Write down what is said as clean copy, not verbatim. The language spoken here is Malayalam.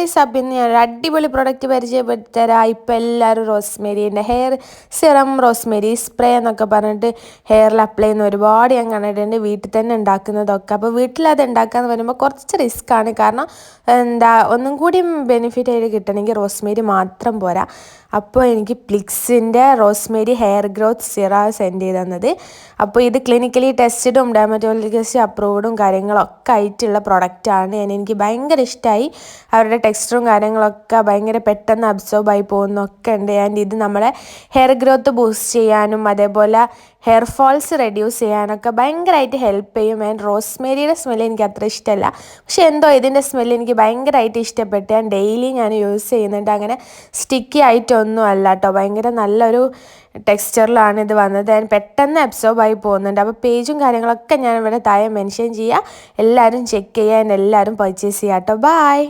ഗൈസ്, അപ്പം ഇന്ന് ഞാൻ ഒരു അടിപൊളി പ്രൊഡക്റ്റ് പരിചയപ്പെടുത്തി തരാം. ഇപ്പം എല്ലാവരും റോസ്മേരീൻ്റെ ഹെയർ സിറം, റോസ്മേരി സ്പ്രേ എന്നൊക്കെ പറഞ്ഞിട്ട് ഹെയറിൽ അപ്ലൈ ചെയ്യുന്ന ഒരുപാട് ഞാൻ കണ്ടിട്ടുണ്ട്. വീട്ടിൽ തന്നെ ഉണ്ടാക്കുന്നതൊക്കെ. അപ്പോൾ വീട്ടിലത് ഉണ്ടാക്കാന്ന് പറയുമ്പോൾ കുറച്ച് റിസ്ക്കാണ്. കാരണം ഒന്നും കൂടി ബെനിഫിറ്റ് ആയിട്ട് കിട്ടണമെങ്കിൽ റോസ്മേരി മാത്രം പോരാ. അപ്പോൾ എനിക്ക് പ്ലിക്സിൻ്റെ റോസ്മേരി ഹെയർ ഗ്രോത്ത് സിറ സെൻഡ് ചെയ്ത് തന്നത്. അപ്പോൾ ഇത് ക്ലിനിക്കലി ടെസ്റ്റഡും ഡെർമറ്റോളജിസ്റ്റ് അപ്രൂവ്ഡും കാര്യങ്ങളൊക്കെ ആയിട്ടുള്ള പ്രൊഡക്റ്റാണ്. എനിക്ക് ഭയങ്കര ഇഷ്ടമായി. അവരുടെ ടെക്സ്ചറും കാര്യങ്ങളൊക്കെ ഭയങ്കര പെട്ടെന്ന് അബ്സോർബ് ആയി പോകുന്നൊക്കെ ഉണ്ട്. ആൻഡ് ഇത് നമ്മളെ ഹെയർ ഗ്രോത്ത് ബൂസ്റ്റ് ചെയ്യാനും അതേപോലെ ഹെയർ ഫോൾസ് റെഡ്യൂസ് ചെയ്യാനൊക്കെ ഭയങ്കരമായിട്ട് ഹെൽപ്പ് ചെയ്യും. ആൻഡ് റോസ്മേരിയുടെ സ്മെല്ല് എനിക്ക് അത്ര ഇഷ്ടമല്ല, പക്ഷെ എന്തോ ഇതിൻ്റെ സ്മെല്ല് എനിക്ക് ഭയങ്കരമായിട്ട് ഇഷ്ടപ്പെട്ടു. ഞാൻ ഡെയിലി ഞാൻ യൂസ് ചെയ്യുന്നുണ്ട്. അങ്ങനെ സ്റ്റിക്കി ആയിട്ടൊന്നും അല്ല കേട്ടോ, ഭയങ്കര നല്ലൊരു ടെക്സ്ചറിലാണ് ഇത് വന്നത്. ഞാൻ പെട്ടെന്ന് അബ്സോർബ് ആയി പോകുന്നുണ്ട്. അപ്പോൾ പേജും കാര്യങ്ങളൊക്കെ ഞാൻ ഇവിടെ താഴെ മെൻഷൻ ചെയ്യുക. എല്ലാവരും ചെക്ക് ചെയ്യുക, എല്ലാവരും പർച്ചേസ് ചെയ്യുക കേട്ടോ. ബൈ.